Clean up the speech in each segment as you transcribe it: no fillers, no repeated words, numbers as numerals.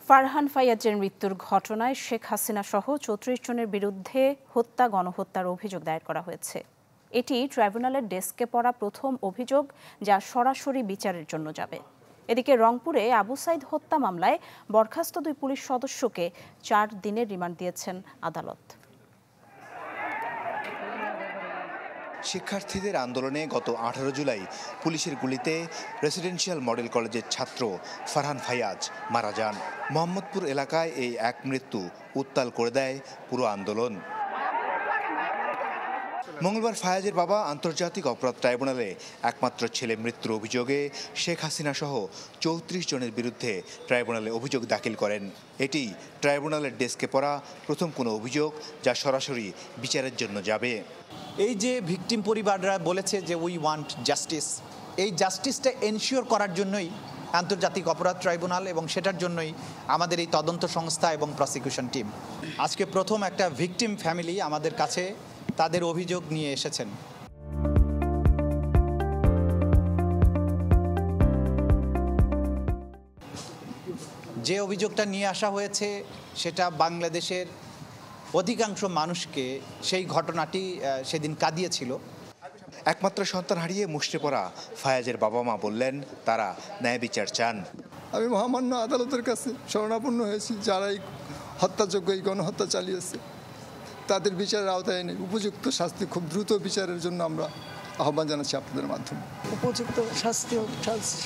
ফারহান ফাইয়াজের মৃত্যুর ঘটনায় শেখ হাসিনা সহ ৩৪ জনের বিরুদ্ধে গণহত্যার অভিযোগ দায়ের করা হয়েছে। এটি ট্রাইব্যুনালের ডেস্কে পড়া প্রথম অভিযোগ, যা সরাসরি বিচারের জন্য যাবে। এদিকে রংপুরে আবু সাইদ হত্যা মামলায় বরখাস্ত ২ পুলিশ সদস্যকে ৪ দিনের রিমান্ড দিয়েছেন আদালত। শিক্ষার্থীদের আন্দোলনে গত ১৮ জুলাই পুলিশের গুলিতে রেসিডেন্সিয়াল মডেল কলেজের ছাত্র ফারহান ফাইয়াজ মারা যান। মোহাম্মদপুর এলাকায় এই এক মৃত্যু উত্তাল করে দেয় পুরো আন্দোলন। মঙ্গলবার ফায়াজের বাবা আন্তর্জাতিক অপরাধ ট্রাইব্যুনালে একমাত্র ছেলে মৃত্যুর অভিযোগে শেখ হাসিনা সহ ৩৪ জনের বিরুদ্ধে ট্রাইব্যুনালে অভিযোগ দাখিল করেন। এটি ট্রাইব্যুনালের ডেস্কে পড়া প্রথম কোনো অভিযোগ, যা সরাসরি বিচারের জন্য যাবে। এই যে ভিকটিম পরিবাররা বলেছে যে উই ওয়ান্ট জাস্টিস, এই জাস্টিসটা এনশিওর করার জন্যই আন্তর্জাতিক অপরাধ ট্রাইব্যুনাল এবং সেটার জন্যই আমাদের এই তদন্ত সংস্থা এবং প্রসিকিউশন টিম। আজকে প্রথম একটা ভিকটিম ফ্যামিলি আমাদের কাছে তাদের অভিযোগ নিয়ে এসেছেন। যে অভিযোগটা নিয়ে আসা হয়েছে সেটা বাংলাদেশের অধিকাংশ মানুষকে সেই ঘটনাটি সেদিন কাঁদিয়েছিল। একমাত্র সন্তান হারিয়ে মুষড়ে পড়া ফায়াজের বাবা মা বললেন, তারা ন্যায় বিচার চান। আমি মহামান্য আদালতের কাছে শরণাপন্ন হয়েছি, যারা এই হত্যাযোগ্য এই গণহত্যা চালিয়েছে তাদের বিচারের আওতায় এনে উপযুক্ত শাস্তি, খুব দ্রুত বিচারের জন্য আমরা আহ্বান জানাচ্ছি আপনাদের মাধ্যমে। উপযুক্ত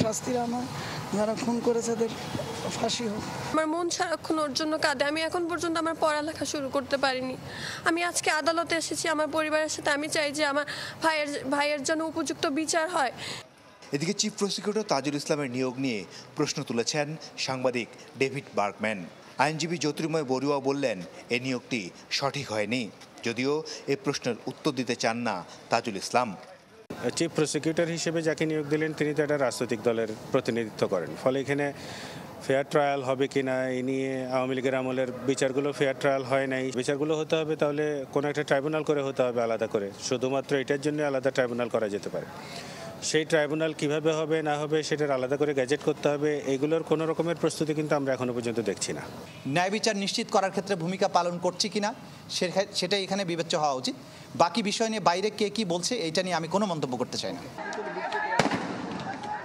শাস্তির আমার যারা খুন করেছে তাদের ফাঁসি হোক। আমার মন সারাক্ষণ ওর জন্য কাঁদে। আমি এখন পর্যন্ত আমার পড়ালেখা শুরু করতে পারিনি। আমি আজকে আদালতে এসেছি আমার পরিবারের সাথে। আমি চাই যে আমার ভাইয়ের জন্য উপযুক্ত বিচার হয়। এদিকে চিফ প্রসিকিউটর তাজুল ইসলামের নিয়োগ নিয়ে প্রশ্ন তুলেছেন সাংবাদিক ডেভিড বার্গম্যান। আইনজীবী জ্যোতির্ময় বড়ুয়া বললেন, এই নিয়োগটি সঠিক হয়নি, যদিও এই প্রশ্নের উত্তর দিতে চান না তাজুল ইসলাম। চিফ প্রসিকিউটর হিসেবে যাকে নিয়োগ দিলেন তিনি তো একটা রাজনৈতিক দলের প্রতিনিধিত্ব করেন, ফলে এখানে ফেয়ার ট্রায়াল হবে কিনা এই নিয়ে আওয়ামী লীগের আমলের বিচারগুলো ফেয়ার ট্রায়াল হয় নাই। বিচারগুলো হতে হবে তাহলে কোনো একটা ট্রাইব্যুনাল করে হতে হবে আলাদা করে, শুধুমাত্র এটার জন্য আলাদা ট্রাইব্যুনাল করা যেতে পারে। সেই ট্রাইব্যুনাল কিভাবে হবে না হবে সেটার আলাদা করে গ্যাজেট করতে হবে, এগুলোর কোনো রকমের প্রস্তুতি কিন্তু আমরা এখনো পর্যন্ত দেখছি না। ন্যায় বিচার নিশ্চিত করার ক্ষেত্রে ভূমিকা পালন করছি কিনা সেটাই এখানে বিবেচ্য হওয়া উচিত। বাকি বিষয় নিয়ে বাইরে কে কি বলছে এইটা নিয়ে আমি কোনো মন্তব্য করতে চাই না।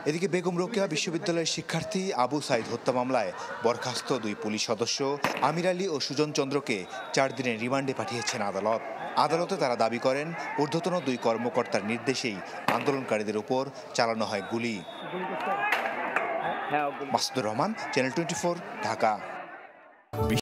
এদিকে বেগম রোকেয়া বিশ্ববিদ্যালয়ের শিক্ষার্থী আবু সাইদ হত্যা মামলায় বরখাস্ত 2 পুলিশ সদস্য আমির আলী ও সুজন চন্দ্রকে 4 দিনের রিমান্ডে পাঠিয়েছেন আদালত। আদালতে তারা দাবি করেন, ঊর্ধ্বতন 2 কর্মকর্তার নির্দেশেই আন্দোলনকারীদের উপর চালানো হয় গুলি। মাসুদুর রহমান, চ্যানেল 24, ঢাকা।